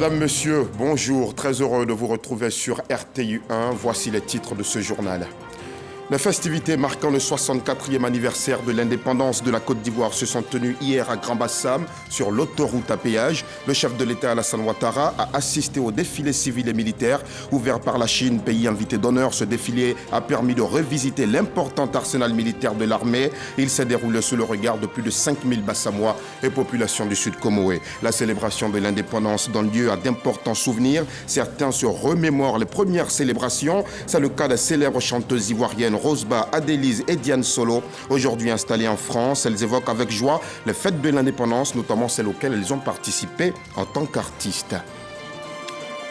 Madame, Monsieur, bonjour. Très heureux de vous retrouver sur RTU1. Voici les titres de ce journal. Les festivités marquant le 64e anniversaire de l'indépendance de la Côte d'Ivoire se sont tenues hier à Grand-Bassam sur l'autoroute à péage. Le chef de l'État Alassane Ouattara a assisté au défilé civil et militaire ouvert par la Chine, pays invité d'honneur. Ce défilé a permis de revisiter l'important arsenal militaire de l'armée. Il s'est déroulé sous le regard de plus de 5000 Bassamois et populations du Sud Comoé. La célébration de l'indépendance donne lieu à d'importants souvenirs. Certains se remémorent les premières célébrations. C'est le cas des célèbres chanteuses ivoiriennes Roseba, Adélise et Diane Solo. Aujourd'hui installées en France, elles évoquent avec joie les fêtes de l'indépendance, notamment celles auxquelles elles ont participé en tant qu'artistes.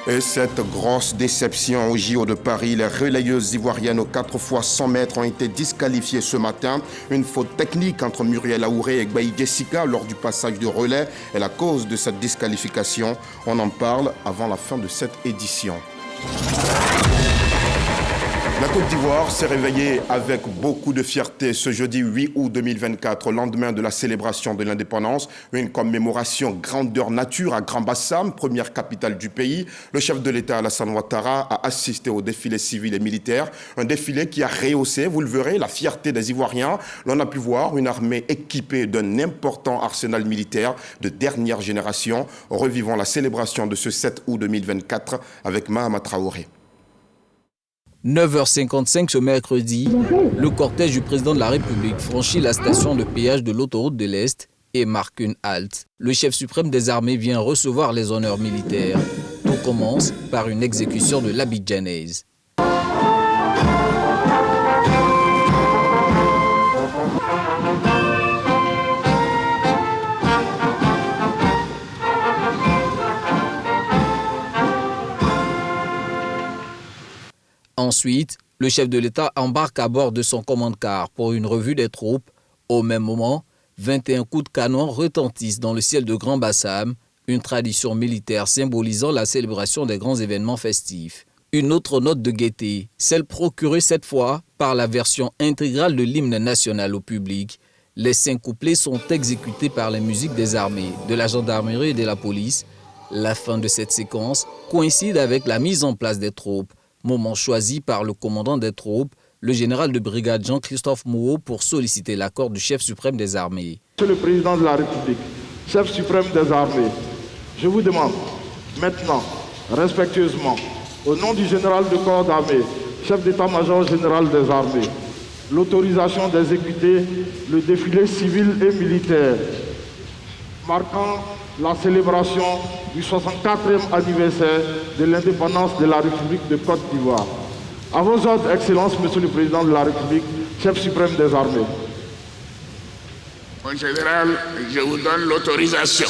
Et cette grosse déception au JO de Paris, les relayeuses ivoiriennes aux 4 x 100 mètres ont été disqualifiées ce matin. Une faute technique entre Muriel Aouré et Gbaï Jessica lors du passage de relais est la cause de cette disqualification. On en parle avant la fin de cette édition. La Côte d'Ivoire s'est réveillée avec beaucoup de fierté ce jeudi 8 août 2024, lendemain de la célébration de l'indépendance. Une commémoration grandeur nature à Grand-Bassam, première capitale du pays. Le chef de l'État Alassane Ouattara a assisté au défilé civil et militaire. Un défilé qui a rehaussé, vous le verrez, la fierté des Ivoiriens. L'on a pu voir une armée équipée d'un important arsenal militaire de dernière génération. Revivons la célébration de ce 7 août 2024 avec Mahama Traoré. 9h55 ce mercredi, le cortège du président de la République franchit la station de péage de l'autoroute de l'Est et marque une halte. Le chef suprême des armées vient recevoir les honneurs militaires. Tout commence par une exécution de l'Abidjanaise. Ensuite, le chef de l'État embarque à bord de son commande-car pour une revue des troupes. Au même moment, 21 coups de canon retentissent dans le ciel de Grand-Bassam, une tradition militaire symbolisant la célébration des grands événements festifs. Une autre note de gaieté, celle procurée cette fois par la version intégrale de l'hymne national au public. Les 5 couplets sont exécutés par les musiques des armées, de la gendarmerie et de la police. La fin de cette séquence coïncide avec la mise en place des troupes, moment choisi par le commandant des troupes, le général de brigade Jean-Christophe Mouot, pour solliciter l'accord du chef suprême des armées. Monsieur le président de la République, chef suprême des armées, je vous demande maintenant, respectueusement, au nom du général de corps d'armée, chef d'état-major général des armées, l'autorisation d'exécuter le défilé civil et militaire marquant la célébration du 64e anniversaire de l'indépendance de la République de Côte d'Ivoire. À vos ordres, Excellences, Monsieur le Président de la République, chef suprême des armées. Mon général, je vous donne l'autorisation.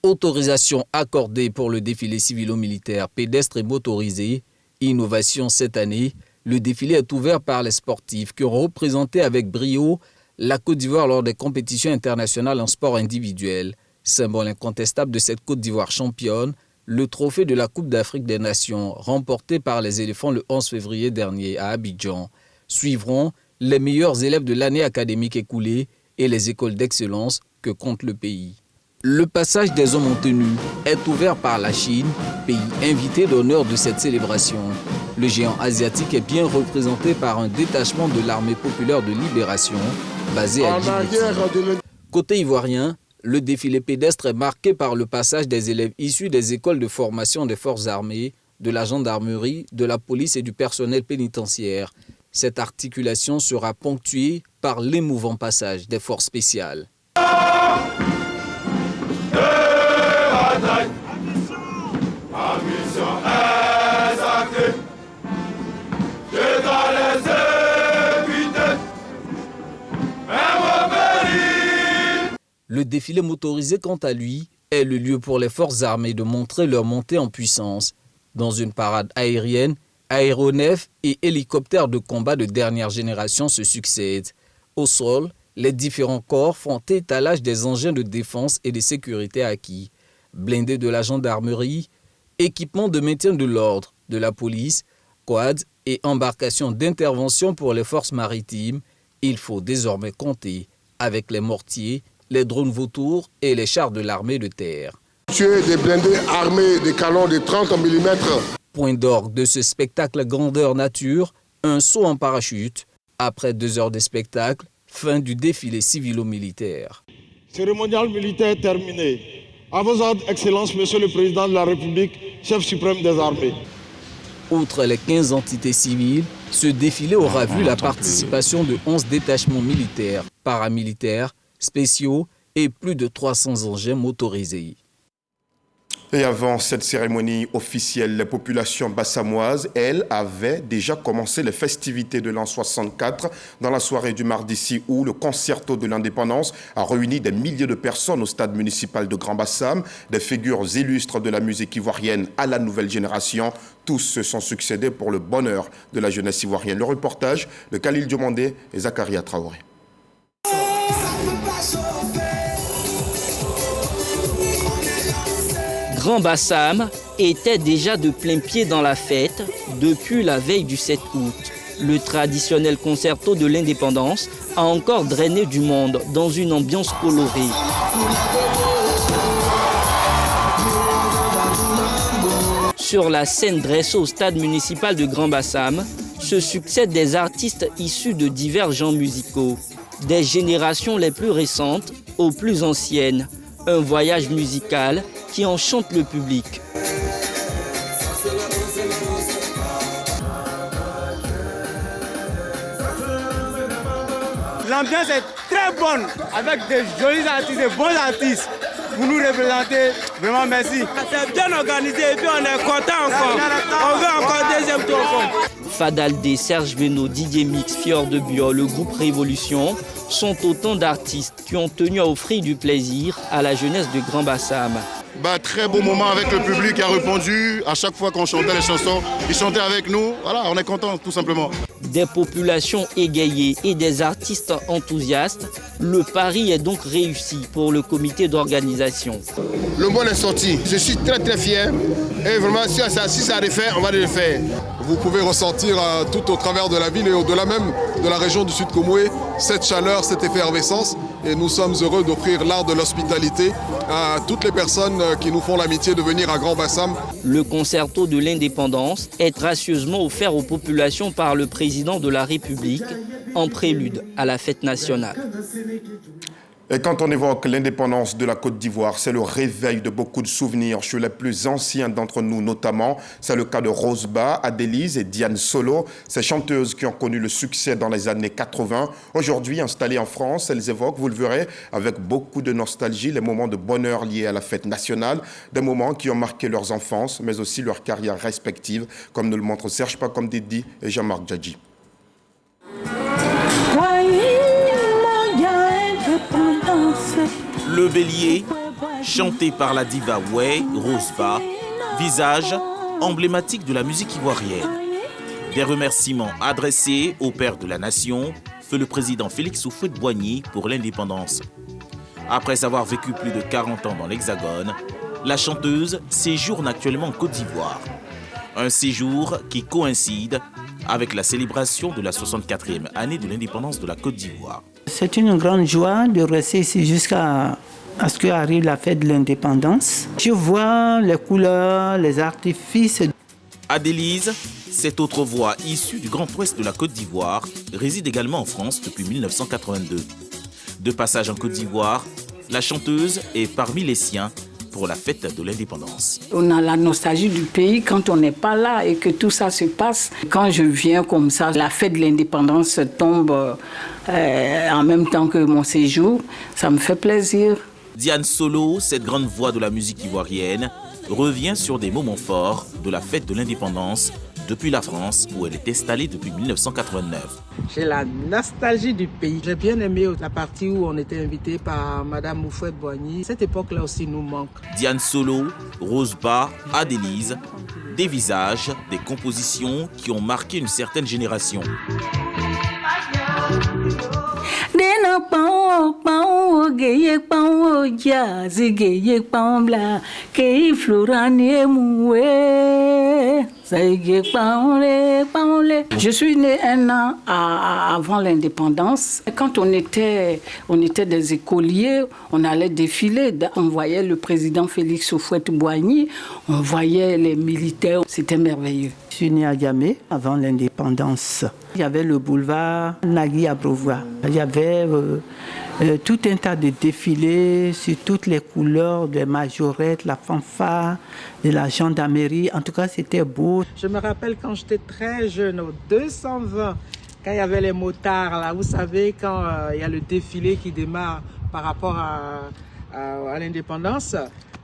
Autorisation accordée pour le défilé civilo-militaire pédestre et motorisé. Innovation cette année, le défilé est ouvert par les sportifs qui ont représenté avec brio la Côte d'Ivoire lors des compétitions internationales en sport individuel. Symbole incontestable de cette Côte d'Ivoire championne, le trophée de la Coupe d'Afrique des Nations, remporté par les éléphants le 11 février dernier à Abidjan. Suivront les meilleurs élèves de l'année académique écoulée et les écoles d'excellence que compte le pays. Le passage des hommes en tenue est ouvert par la Chine, pays invité d'honneur de cette célébration. Le géant asiatique est bien représenté par un détachement de l'armée populaire de libération, basé à Djibouti. Côté ivoirien, le défilé pédestre est marqué par le passage des élèves issus des écoles de formation des forces armées, de la gendarmerie, de la police et du personnel pénitentiaire. Cette articulation sera ponctuée par l'émouvant passage des forces spéciales. Le défilé motorisé, quant à lui, est le lieu pour les forces armées de montrer leur montée en puissance. Dans une parade aérienne, aéronefs et hélicoptères de combat de dernière génération se succèdent. Au sol, les différents corps font étalage des engins de défense et de sécurité acquis. Blindés de la gendarmerie, équipements de maintien de l'ordre, de la police, quads et embarcations d'intervention pour les forces maritimes, il faut désormais compter avec les mortiers, les drones vautours et les chars de l'armée de terre. Tuer des blindés armés des canons de 30 mm. Point d'orgue de ce spectacle grandeur nature, un saut en parachute. Après 2 heures de spectacle, fin du défilé civilo-militaire. Cérémonial militaire terminé. À vos ordres, Excellence, Monsieur le Président de la République, chef suprême des armées. Outre les 15 entités civiles, ce défilé aura vu la participation de 11 détachements militaires, paramilitaires, spéciaux et plus de 300 engins motorisés. Et avant cette cérémonie officielle, les populations bassamoises, elles, avaient déjà commencé les festivités de l'an 64. Dans la soirée du mardi 6 août, le concerto de l'indépendance a réuni des milliers de personnes au stade municipal de Grand Bassam. Des figures illustres de la musique ivoirienne à la nouvelle génération. Tous se sont succédés pour le bonheur de la jeunesse ivoirienne. Le reportage de Khalil Diomandé et Zakaria Traoré. Grand Bassam était déjà de plein pied dans la fête depuis la veille du 7 août. Le traditionnel concerto de l'indépendance a encore drainé du monde dans une ambiance colorée. Sur la scène dressée au stade municipal de Grand Bassam, se succèdent des artistes issus de divers genres musicaux. Des générations les plus récentes aux plus anciennes. Un voyage musical qui enchante le public. L'ambiance est très bonne avec des jolis artistes, des bons artistes. Vous nous représentez, vraiment merci. C'est bien organisé et puis on est content encore. On veut encore deuxième tour. Fadaldé, Serge Beno, Didier Mix, Fior de Bio, le groupe Révolution sont autant d'artistes qui ont tenu à offrir du plaisir à la jeunesse de Grand Bassam. Très beau moment avec le public qui a répondu. À chaque fois qu'on chantait les chansons, ils chantaient avec nous. Voilà, on est contents tout simplement. Des populations égayées et des artistes enthousiastes, le pari est donc réussi pour le comité d'organisation. Le mot est sorti. Je suis très très fier. Et vraiment, si ça refait, on va le faire. Vous pouvez ressentir tout au travers de la ville et au-delà même de la région du Sud Komoué, cette chaleur, cette effervescence. Et nous sommes heureux d'offrir l'art de l'hospitalité à toutes les personnes qui nous font l'amitié de venir à Grand Bassam. Le concerto de l'indépendance est gracieusement offert aux populations par le président de la République en prélude à la fête nationale. Et quand on évoque l'indépendance de la Côte d'Ivoire, c'est le réveil de beaucoup de souvenirs chez les plus anciens d'entre nous notamment. C'est le cas de Roseba, Adélise et Diane Solo, ces chanteuses qui ont connu le succès dans les années 80. Aujourd'hui installées en France, elles évoquent, vous le verrez, avec beaucoup de nostalgie, les moments de bonheur liés à la fête nationale, des moments qui ont marqué leurs enfances, mais aussi leurs carrières respectives, comme nous le montrent Serge Pakomdidi et Jean-Marc Djadji. Le bélier, chanté par la diva Way, Roseba, visage emblématique de la musique ivoirienne. Des remerciements adressés au père de la nation, feu le président Félix Houphouët-Boigny pour l'indépendance. Après avoir vécu plus de 40 ans dans l'Hexagone, la chanteuse séjourne actuellement en Côte d'Ivoire. Un séjour qui coïncide avec la célébration de la 64e année de l'indépendance de la Côte d'Ivoire. C'est une grande joie de rester ici jusqu'à ce qu'arrive la fête de l'indépendance. Je vois les couleurs, les artifices. Adélise, cette autre voix issue du Grand Ouest de la Côte d'Ivoire, réside également en France depuis 1982. De passage en Côte d'Ivoire, la chanteuse est parmi les siens pour la fête de l'indépendance. On a la nostalgie du pays quand on n'est pas là et que tout ça se passe. Quand je viens comme ça, la fête de l'indépendance tombe en même temps que mon séjour, ça me fait plaisir. Diane Solo, cette grande voix de la musique ivoirienne, revient sur des moments forts de la fête de l'indépendance depuis la France où elle est installée depuis 1989. J'ai la nostalgie du pays. J'ai bien aimé la partie où on était invité par Madame Houphouët-Boigny. Cette époque-là aussi nous manque. Diane Solo, Roseba, Adélise, des visages, des compositions qui ont marqué une certaine génération. Je suis née un an avant l'indépendance. Quand on était des écoliers, on allait défiler. On voyait le président Félix Houphouët-Boigny, on voyait les militaires. C'était merveilleux. Je suis née à Yamé avant l'indépendance. Il y avait le boulevard Nagui à Beauvoir. Il y avait tout un tas de défilés sur toutes les couleurs, des majorettes, la fanfare, de la gendarmerie. En tout cas, c'était beau. Je me rappelle quand j'étais très jeune, au 220, quand il y avait les motards, là, vous savez, quand il y a le défilé qui démarre par rapport à l'indépendance,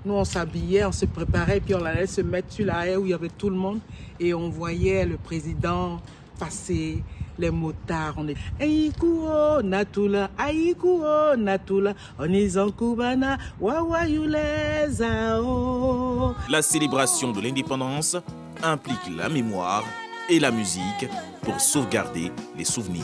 nous on s'habillait, on se préparait, puis on allait se mettre sur la haie où il y avait tout le monde et on voyait le président passer, les motards. On est Aïkouo Natula, Aïkouo Natula, Onizan Kubana, Wawayulezao. La célébration de l'indépendance implique la mémoire et la musique pour sauvegarder les souvenirs.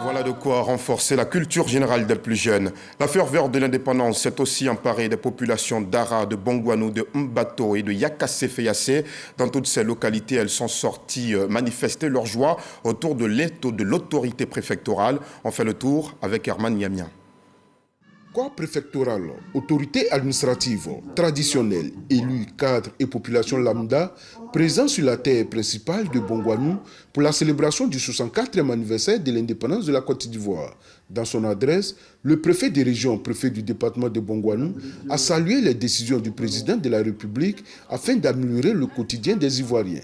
Voilà de quoi renforcer la culture générale des plus jeunes. La ferveur de l'indépendance s'est aussi emparée des populations d'Ara, de Bongouanou, de Mbato et de Yakassé-Feyasé. Dans toutes ces localités, elles sont sorties manifester leur joie autour de l'autorité préfectorale. On fait le tour avec Herman Yamia. Corps préfectoral, autorité administrative, traditionnelle, élus, cadres et population lambda, présents sur la terre principale de Bongouanou pour la célébration du 64e anniversaire de l'indépendance de la Côte d'Ivoire. Dans son adresse, le préfet des régions, préfet du département de Bongouanou, a salué les décisions du président de la République afin d'améliorer le quotidien des Ivoiriens.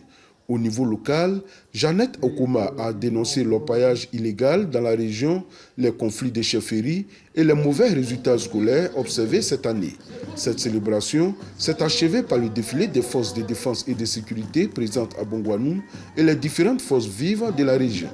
Au niveau local, Jeannette Okoma a dénoncé l'orpaillage illégal dans la région, les conflits de chefferie et les mauvais résultats scolaires observés cette année. Cette célébration s'est achevée par le défilé des forces de défense et de sécurité présentes à Bongouanou et les différentes forces vives de la région.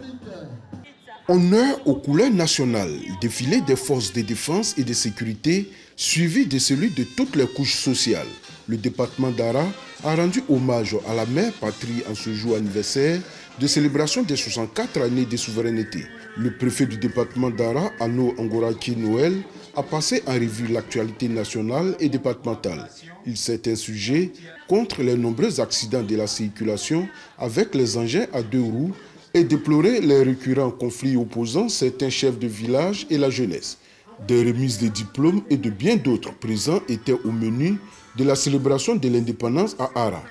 Honneur aux couleurs nationales, défilé des forces de défense et de sécurité suivi de celui de toutes les couches sociales. Le département d'Ara a rendu hommage à la mère patrie en ce jour anniversaire de célébration des 64 années de souveraineté. Le préfet du département d'Ara, Ano Angoraki Noël, a passé en revue l'actualité nationale et départementale. Il s'est insurgé contre les nombreux accidents de la circulation avec les engins à 2 roues et déploré les récurrents conflits opposant certains chefs de village et la jeunesse. Des remises de diplômes et de bien d'autres présents étaient au menu de la célébration de l'indépendance à Ara.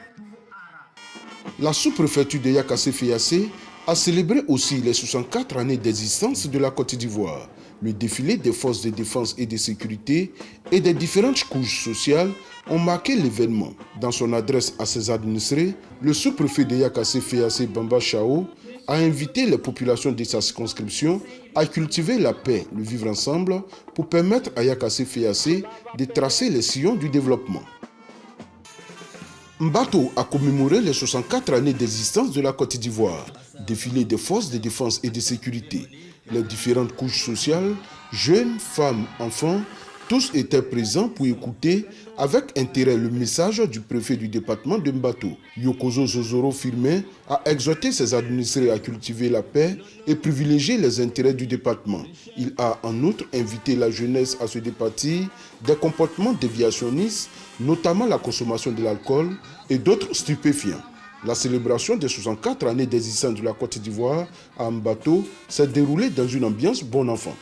La sous-préfecture de Yakassé-Feyasé a célébré aussi les 64 années d'existence de la Côte d'Ivoire. Le défilé des forces de défense et de sécurité et des différentes couches sociales ont marqué l'événement. Dans son adresse à ses administrés, le sous-préfet de Yakassé-Feyasé, Bamba Chao, a invité les populations de sa circonscription à cultiver la paix, le vivre ensemble, pour permettre à Yakassé-Feyasé de tracer les sillons du développement. Mbato a commémoré les 64 années d'existence de la Côte d'Ivoire, défilé des forces de défense et de sécurité. Les différentes couches sociales, jeunes, femmes, enfants, tous étaient présents pour écouter avec intérêt le message du préfet du département de Mbato. Yokozo Zozoro Firmin a exhorté ses administrés à cultiver la paix et privilégier les intérêts du département. Il a en outre invité la jeunesse à se départir des comportements déviationnistes, notamment la consommation de l'alcool et d'autres stupéfiants. La célébration des 64 années d'existence de la Côte d'Ivoire à Mbato s'est déroulée dans une ambiance bon enfant.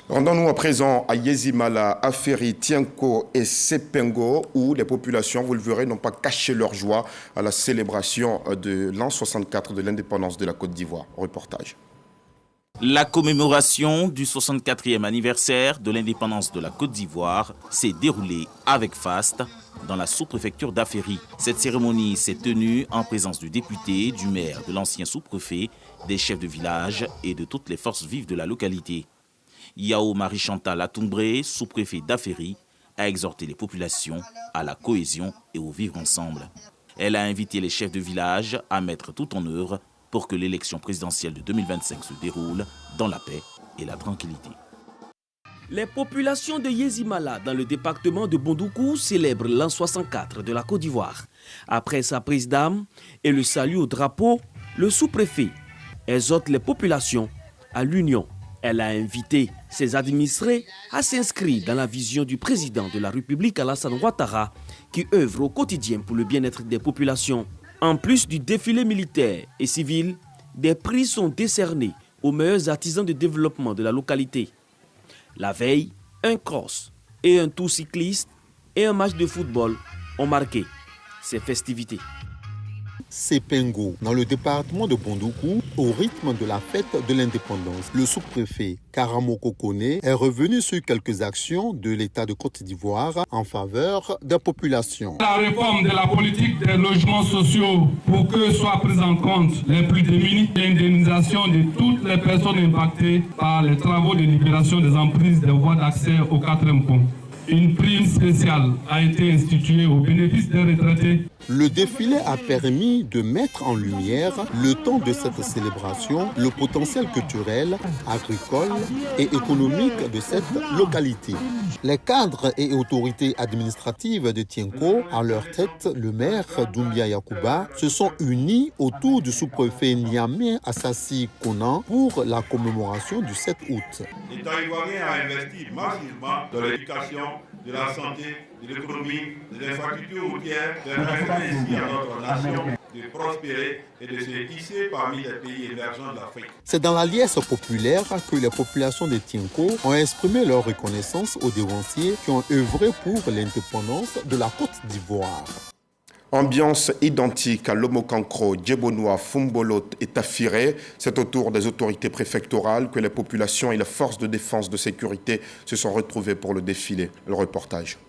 Rendons-nous à présent à Yezimala, Aferi, Tienko et Sepengo, où les populations, vous le verrez, n'ont pas caché leur joie à la célébration de l'an 64 de l'indépendance de la Côte d'Ivoire. Reportage. La commémoration du 64e anniversaire de l'indépendance de la Côte d'Ivoire s'est déroulée avec faste dans la sous-préfecture d'Aferi. Cette cérémonie s'est tenue en présence du député, du maire, de l'ancien sous-préfet, des chefs de village et de toutes les forces vives de la localité. Yao Marie-Chantal Atumbré, sous-préfet d'Aferi, a exhorté les populations à la cohésion et au vivre ensemble. Elle a invité les chefs de village à mettre tout en œuvre pour que l'élection présidentielle de 2025 se déroule dans la paix et la tranquillité. Les populations de Yezimala, dans le département de Bondoukou, célèbrent l'an 64 de la Côte d'Ivoire. Après sa prise d'armes et le salut au drapeau, le sous-préfet exhorte les populations à l'union Elle a invité ses administrés à s'inscrire dans la vision du président de la République Alassane Ouattara, qui œuvre au quotidien pour le bien-être des populations. En plus du défilé militaire et civil, des prix sont décernés aux meilleurs artisans de développement de la localité. La veille, un cross et un tour cycliste et un match de football ont marqué ces festivités. Sepengo, dans le département de Bondoukou, au rythme de la fête de l'indépendance. Le sous-préfet Karamoko Kone est revenu sur quelques actions de l'État de Côte d'Ivoire en faveur des populations. La réforme de la politique des logements sociaux pour que soient pris en compte les plus démunis, l'indemnisation de toutes les personnes impactées par les travaux de libération des emprises des voies d'accès au 4e pont. Une prime spéciale a été instituée au bénéfice des retraités. Le défilé a permis de mettre en lumière, le temps de cette célébration, le potentiel culturel, agricole et économique de cette localité. Les cadres et autorités administratives de Tienko, à leur tête le maire Doumbia Yakuba, se sont unis autour du sous-préfet Niamey Assassi Konan pour la commémoration du 7 août. L'État ivoirien a investi massivement dans l'éducation, de la santé, de l'économie, des infrastructures routières, de permettre ainsi à notre nation de prospérer et de se hisser parmi les pays émergents de l'Afrique. C'est dans la liesse populaire que les populations de Tienko ont exprimé leur reconnaissance aux dévanciers qui ont œuvré pour l'indépendance de la Côte d'Ivoire. Ambiance identique à Lomokankro, Djebonoua, Fumbolo et Tafiré. C'est au tour des autorités préfectorales que les populations et les forces de défense de sécurité se sont retrouvées pour le défilé. Le reportage.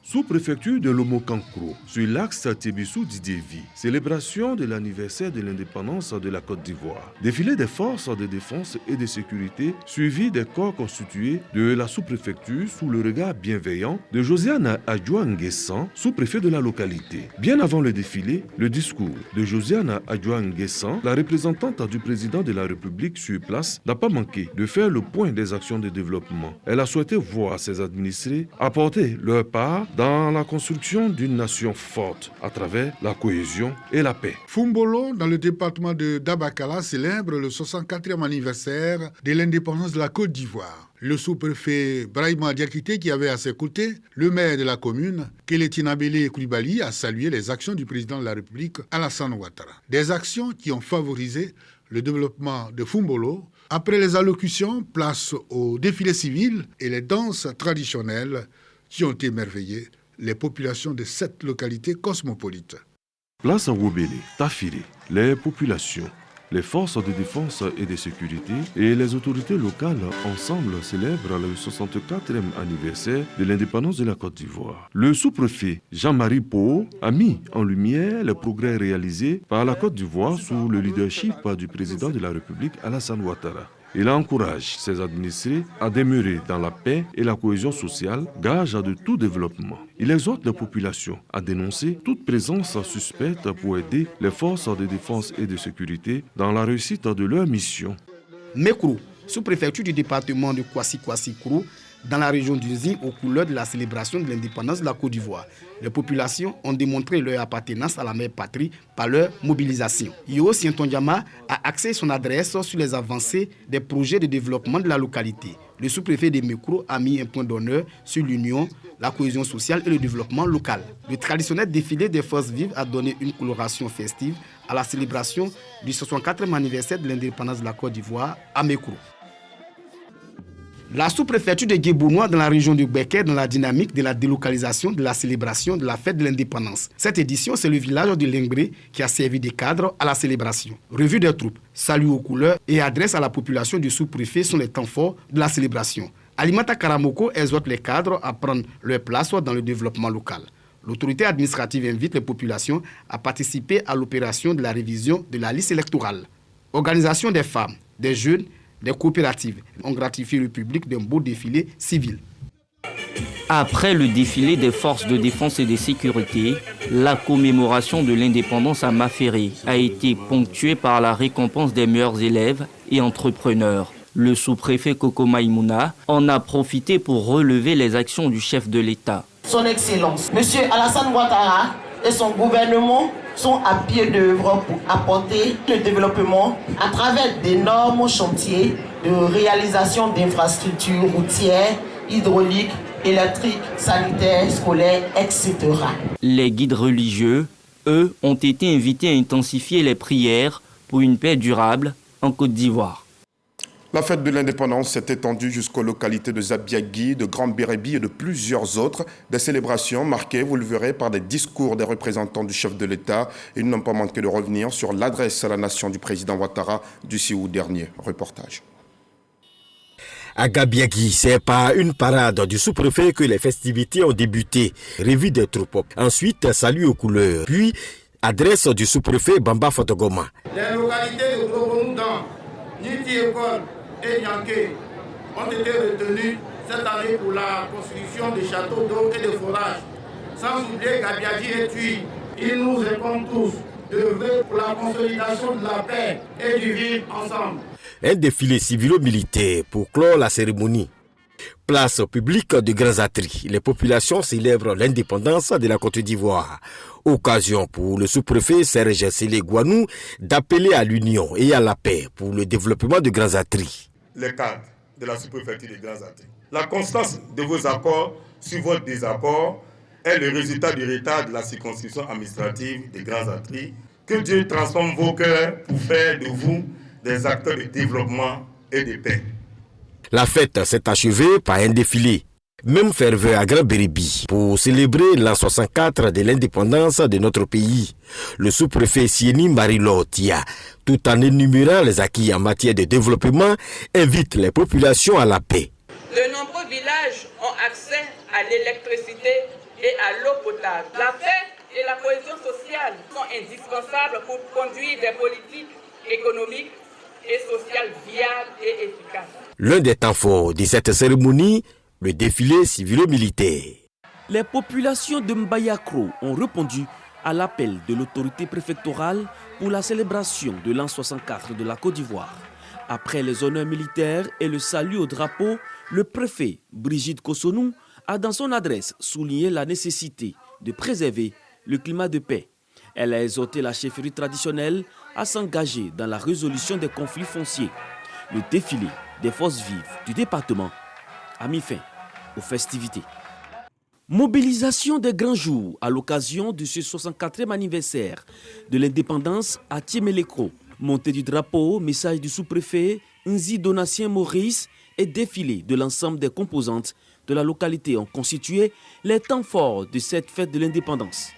Sous-préfecture de Lomokankro, sur l'axe Tébissou-Didévi, célébration de l'anniversaire de l'indépendance de la Côte d'Ivoire. Défilé des forces de défense et de sécurité, suivi des corps constitués de la sous-préfecture sous le regard bienveillant de Josiane Adjoua-Nguessan, sous-préfet de la localité. Bien avant le défilé, le discours de Josiane Adjoua-Nguessan, la représentante du président de la République sur place, n'a pas manqué de faire le point des actions de développement. Elle a souhaité voir ses administrés apporter leur part dans la construction d'une nation forte à travers la cohésion et la paix. Fumbolo, dans le département de Dabakala, célèbre le 64e anniversaire de l'indépendance de la Côte d'Ivoire. Le sous-préfet Brahima Diakité, qui avait à ses côtés le maire de la commune, Kélétina Bélé Koulibaly, a salué les actions du président de la République, Alassane Ouattara. Des actions qui ont favorisé le développement de Fumbolo. Après les allocutions, place au défilé civil et les danses traditionnelles qui ont émerveillé les populations de cette localité cosmopolite. Place à Wobélé, Tafiré, les populations, les forces de défense et de sécurité et les autorités locales ensemble célèbrent le 64e anniversaire de l'indépendance de la Côte d'Ivoire. Le sous-préfet Jean-Marie Pau a mis en lumière les progrès réalisés par la Côte d'Ivoire sous le leadership du président de la République Alassane Ouattara. Il encourage ses administrés à demeurer dans la paix et la cohésion sociale, gage de tout développement. Il exhorte les populations à dénoncer toute présence suspecte pour aider les forces de défense et de sécurité dans la réussite de leur mission. Mekrou, sous-préfecture du département de Kwasi-Kwasi-Krou, dans la région du Zing, aux couleurs de la célébration de l'indépendance de la Côte d'Ivoire. Les populations ont démontré leur appartenance à la mère patrie par leur mobilisation. Yo Sientondjama a axé son adresse sur les avancées des projets de développement de la localité. Le sous-préfet de Mekrou a mis un point d'honneur sur l'union, la cohésion sociale et le développement local. Le traditionnel défilé des forces vives a donné une coloration festive à la célébration du 64e anniversaire de l'indépendance de la Côte d'Ivoire à Mekrou. La sous-préfecture de Djebonoua dans la région du Béké dans la dynamique de la délocalisation de la célébration de la fête de l'indépendance. Cette édition, c'est le village de Lengré qui a servi de cadre à la célébration. Revue des troupes, salut aux couleurs et adresse à la population du sous-préfet sont les temps forts de la célébration. Alimata Karamoko exhorte les cadres à prendre leur place dans le développement local. L'autorité administrative invite les populations à participer à l'opération de la révision de la liste électorale. Organisation des femmes, des jeunes, des coopératives ont gratifié le public d'un beau défilé civil. Après le défilé des forces de défense et de sécurité, la commémoration de l'indépendance à Maféré a été ponctuée par la récompense des meilleurs élèves et entrepreneurs. Le sous-préfet Koko Maïmouna en a profité pour relever les actions du chef de l'État. Son Excellence, M. Alassane Ouattara et son gouvernement sont à pied d'œuvre pour apporter le développement à travers d'énormes chantiers de réalisation d'infrastructures routières, hydrauliques, électriques, sanitaires, scolaires, etc. Les guides religieux, eux, ont été invités à intensifier les prières pour une paix durable en Côte d'Ivoire. La fête de l'indépendance s'est étendue jusqu'aux localités de Zabiagui, de Grand Bérébi et de plusieurs autres. Des célébrations marquées, vous le verrez, par des discours des représentants du chef de l'État. Ils n'ont pas manqué de revenir sur l'adresse à la nation du président Ouattara du 6 août dernier. Reportage. À Gabiagui, c'est par une parade du sous-préfet que les festivités ont débuté. Revue des troupes. Ensuite, salut aux couleurs. Puis, adresse du sous-préfet Bamba Fotogoma. Les localités de Grogoudan, Niti-École et Yanké ont été retenues cette année pour la construction des châteaux d'eau et de forages. Sans oublier Gabiagui et Tui. Ils nous répondent tous d'œuvrer pour la consolidation de la paix et du vivre ensemble. Un défilé civilo-militaire pour clore la cérémonie. Place publique de Grands Atris. Les populations célèbrent l'indépendance de la Côte d'Ivoire. Occasion pour le sous-préfet Serge Sélé Gouanou d'appeler à l'union et à la paix pour le développement de Grands Atris. Les cadres de la sous-préfecture de Grands Atris. La constance de vos accords sur votre désaccord est le résultat du retard de la circonscription administrative de Grands Atris. Que Dieu transforme vos cœurs pour faire de vous des acteurs de développement et de paix. La fête s'est achevée par un défilé. Même ferveur à Grand Bérébi pour célébrer l'an 64 de l'indépendance de notre pays. Le sous-préfet Sieni Marilotia, tout en énumérant les acquis en matière de développement, invite les populations à la paix. De nombreux villages ont accès à l'électricité et à l'eau potable. La paix et la cohésion sociale sont indispensables pour conduire des politiques économiques et sociales viables et efficaces. L'un des temps forts de cette cérémonie, le défilé civilo-militaire. Les populations de Mbayakro ont répondu à l'appel de l'autorité préfectorale pour la célébration de l'an 64 de la Côte d'Ivoire. Après les honneurs militaires et le salut au drapeau, le préfet Brigitte Kossonou a dans son adresse souligné la nécessité de préserver le climat de paix. Elle a exhorté la chefferie traditionnelle à s'engager dans la résolution des conflits fonciers. Le défilé des forces vives du département a mis fin aux festivités. Mobilisation des grands jours à l'occasion de ce 64e anniversaire de l'indépendance à Timélécro. Montée du drapeau, message du sous-préfet Nzi Donatien Maurice et défilé de l'ensemble des composantes de la localité ont constitué les temps forts de cette fête de l'indépendance.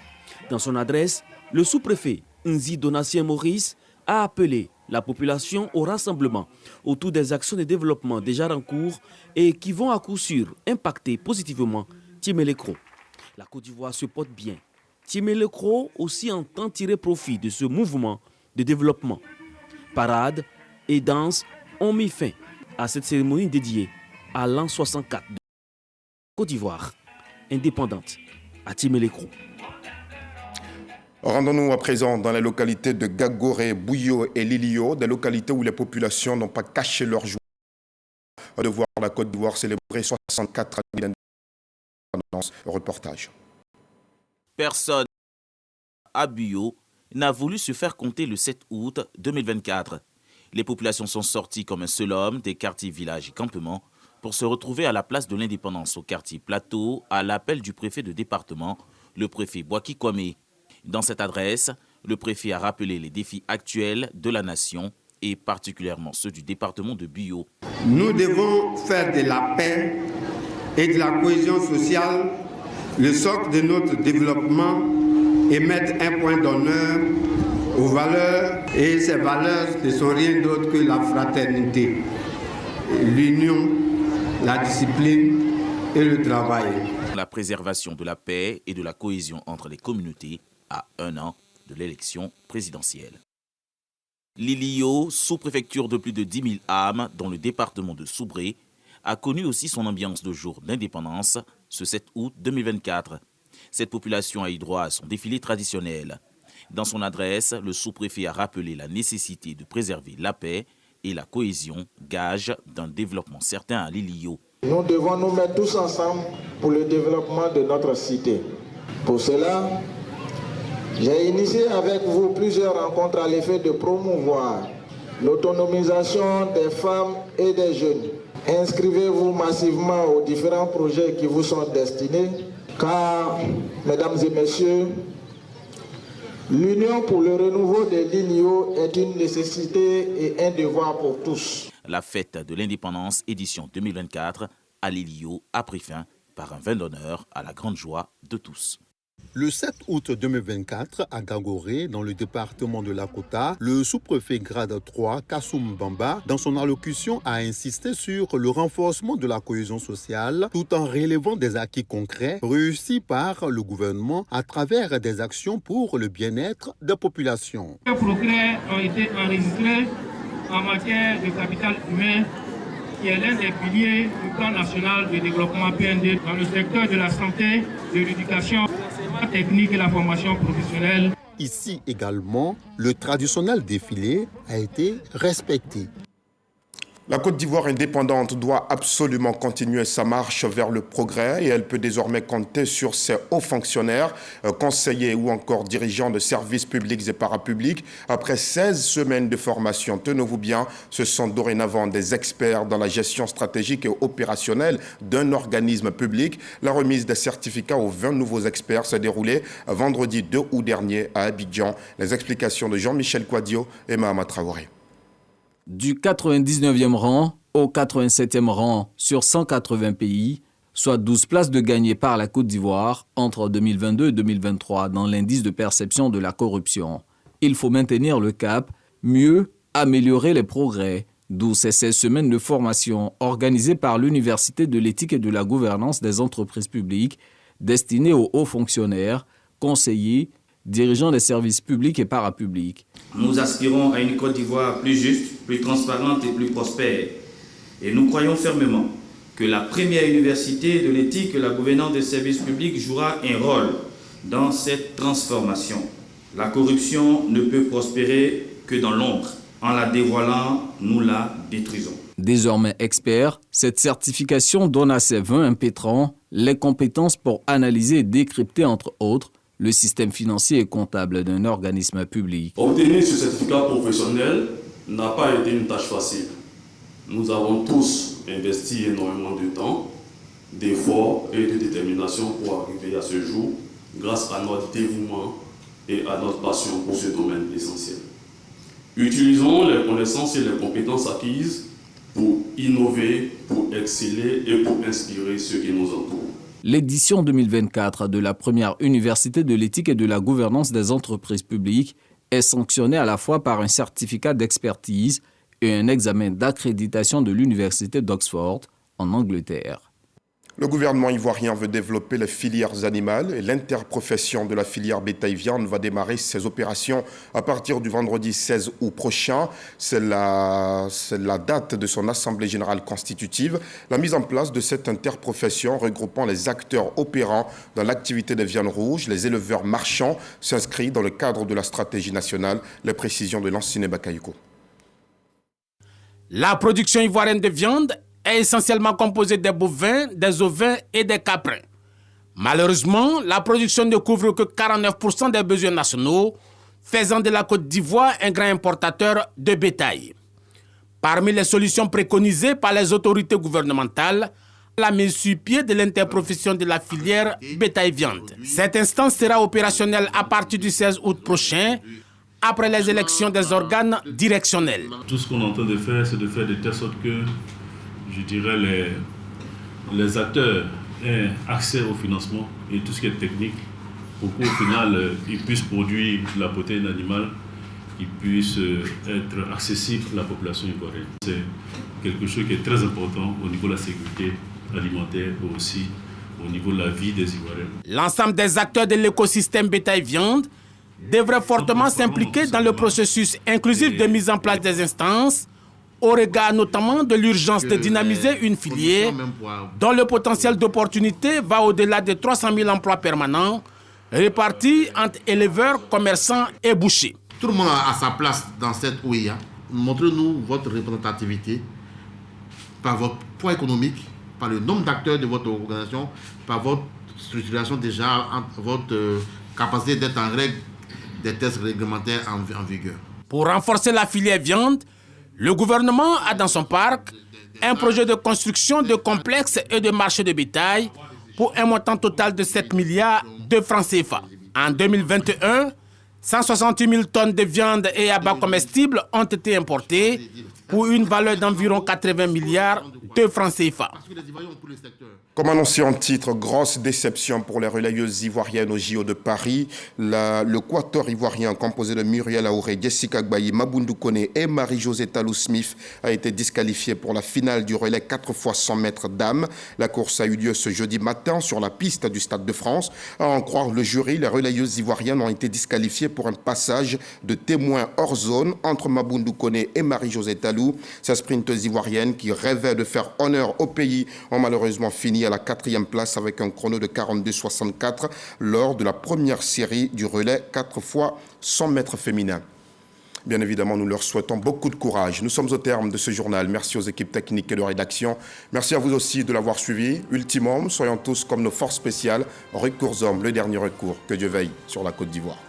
Dans son adresse, le sous-préfet Nzi Donatien Maurice a appelé la population au rassemblement autour des actions de développement déjà en cours et qui vont à coup sûr impacter positivement Timélécro. La Côte d'Ivoire se porte bien. Timélécro aussi entend tirer profit de ce mouvement de développement. Parades et danses ont mis fin à cette cérémonie dédiée à l'an 64 de Côte d'Ivoire, indépendante à Timélécro. Rendons-nous à présent dans les localités de Gagoré, Bouyo et Lilio, des localités où les populations n'ont pas caché leur joie de voir la Côte d'Ivoire célébrer 64 années d'indépendance. Reportage. Personne à Bouyo n'a voulu se faire compter le 7 août 2024. Les populations sont sorties comme un seul homme des quartiers, villages et campements pour se retrouver à la place de l'indépendance au quartier Plateau à l'appel du préfet de département, le préfet Boaki Kwame. Dans cette adresse, le préfet a rappelé les défis actuels de la nation et particulièrement ceux du département de Bouyo. Nous devons faire de la paix et de la cohésion sociale le socle de notre développement et mettre un point d'honneur aux valeurs. Et ces valeurs ne sont rien d'autre que la fraternité, l'union, la discipline et le travail. La préservation de la paix et de la cohésion entre les communautés à un an de l'élection présidentielle. Lilio, sous-préfecture de plus de 10 000 âmes dans le département de Soubré, a connu aussi son ambiance de jour d'indépendance ce 7 août 2024. Cette population a eu droit à son défilé traditionnel. Dans son adresse, le sous-préfet a rappelé la nécessité de préserver la paix et la cohésion, gage d'un développement certain à Lilio. Nous devons nous mettre tous ensemble pour le développement de notre cité. Pour cela, j'ai initié avec vous plusieurs rencontres à l'effet de promouvoir l'autonomisation des femmes et des jeunes. Inscrivez-vous massivement aux différents projets qui vous sont destinés, car, mesdames et messieurs, l'union pour le renouveau des lignes est une nécessité et un devoir pour tous. La fête de l'indépendance édition 2024 à l'Ilio a pris fin par un vin d'honneur à la grande joie de tous. Le 7 août 2024, à Gagoré, dans le département de Lakota, le sous-préfet grade 3, Kassoum Bamba, dans son allocution, a insisté sur le renforcement de la cohésion sociale tout en relevant des acquis concrets réussis par le gouvernement à travers des actions pour le bien-être des populations. Les progrès ont été enregistrés en matière de capital humain, qui est l'un des piliers du plan national de développement PND dans le secteur de la santé, de l'éducation, de l'enseignement technique et la formation professionnelle. Ici également, le traditionnel défilé a été respecté. La Côte d'Ivoire indépendante doit absolument continuer sa marche vers le progrès et elle peut désormais compter sur ses hauts fonctionnaires, conseillers ou encore dirigeants de services publics et parapublics. Après 16 semaines de formation, tenez-vous bien, ce sont dorénavant des experts dans la gestion stratégique et opérationnelle d'un organisme public. La remise des certificats aux 20 nouveaux experts s'est déroulée vendredi 2 août dernier à Abidjan. Les explications de Jean-Michel Kouadio et Mahama Traoré. Du 99e rang au 87e rang sur 180 pays, soit 12 places de gagnées par la Côte d'Ivoire entre 2022 et 2023 dans l'indice de perception de la corruption. Il faut maintenir le cap, mieux améliorer les progrès, d'où ces 16 semaines de formation organisées par l'Université de l'éthique et de la gouvernance des entreprises publiques destinées aux hauts fonctionnaires, conseillers, dirigeants des services publics et parapublics. Nous aspirons à une Côte d'Ivoire plus juste, plus transparente et plus prospère. Et nous croyons fermement que la première université de l'éthique et la gouvernance des services publics jouera un rôle dans cette transformation. La corruption ne peut prospérer que dans l'ombre. En la dévoilant, nous la détruisons. Désormais expert, cette certification donne à ces 20 impétrants les compétences pour analyser et décrypter, entre autres, le système financier et comptable d'un organisme public. Obtenir ce certificat professionnel n'a pas été une tâche facile. Nous avons tous investi énormément de temps, d'efforts et de détermination pour arriver à ce jour grâce à notre dévouement et à notre passion pour ce domaine essentiel. Utilisons les connaissances et les compétences acquises pour innover, pour exceller et pour inspirer ceux qui nous entourent. L'édition 2024 de la première université de l'éthique et de la gouvernance des entreprises publiques est sanctionnée à la fois par un certificat d'expertise et un examen d'accréditation de l'université d'Oxford en Angleterre. Le gouvernement ivoirien veut développer les filières animales et l'interprofession de la filière bétail-viande va démarrer ses opérations à partir du vendredi 16 août prochain. C'est la date de son assemblée générale constitutive. La mise en place de cette interprofession regroupant les acteurs opérants dans l'activité des viandes rouges, les éleveurs marchands, s'inscrit dans le cadre de la stratégie nationale. Les précisions de Lanciné Bakayoko. La production ivoirienne de viande est essentiellement composée des bovins, des ovins et des caprins. Malheureusement, la production ne couvre que 49% des besoins nationaux, faisant de la Côte d'Ivoire un grand importateur de bétail. Parmi les solutions préconisées par les autorités gouvernementales, la mise sur pied de l'interprofession de la filière bétail-viande. Cette instance sera opérationnelle à partir du 16 août prochain, après les élections des organes directionnels. Tout ce qu'on est en train de faire, c'est de faire de telle sorte que, je dirais, les acteurs aient accès au financement et tout ce qui est technique pour qu'au final, ils puissent produire de la protéine animale qui puisse être accessible à la population ivoirienne. C'est quelque chose qui est très important au niveau de la sécurité alimentaire et aussi au niveau de la vie des Ivoiriens. L'ensemble des acteurs de l'écosystème bétail-viande devrait fortement s'impliquer dans le processus inclusif de mise en place des instances, au regard notamment de l'urgence de dynamiser une filière dont le potentiel d'opportunité va au-delà de 300 000 emplois permanents, répartis entre éleveurs, commerçants et bouchers. Tout le monde a sa place dans cette OIA. Montrez-nous votre représentativité par votre poids économique, par le nombre d'acteurs de votre organisation, par votre structuration déjà, votre capacité d'être en règle des tests réglementaires en vigueur. Pour renforcer la filière viande, Le gouvernement a dans son parc un projet de construction de complexes et de marchés de bétail pour un montant total de 7 milliards de francs CFA. En 2021, 160 000 tonnes de viande et abats comestibles ont été importés pour une valeur d'environ 80 milliards de francs CFA. Comme annoncé en titre, grosse déception pour les relayeuses ivoiriennes au JO de Paris. Le quatuor ivoirien composé de Muriel Aouré, Jessica Gbaye, Maboundou Kone et Marie-Josée Talou-Smith a été disqualifié pour la finale du relais 4 x 100 mètres dames. La course a eu lieu ce jeudi matin sur la piste du Stade de France. À en croire le jury, les relayeuses ivoiriennes ont été disqualifiées pour un passage de témoins hors zone entre Maboundou Kone et Marie-Josée Talou. Ces sprinteuses ivoiriennes qui rêvaient de faire honneur au pays ont malheureusement fini à la 4e place avec un chrono de 42,64 lors de la première série du relais 4 x 100 mètres féminin. Bien évidemment, nous leur souhaitons beaucoup de courage. Nous sommes au terme de ce journal. Merci aux équipes techniques et de rédaction. Merci à vous aussi de l'avoir suivi. Ultimum, soyons tous comme nos forces spéciales. Recours hommes, le dernier recours. Que Dieu veille sur la Côte d'Ivoire.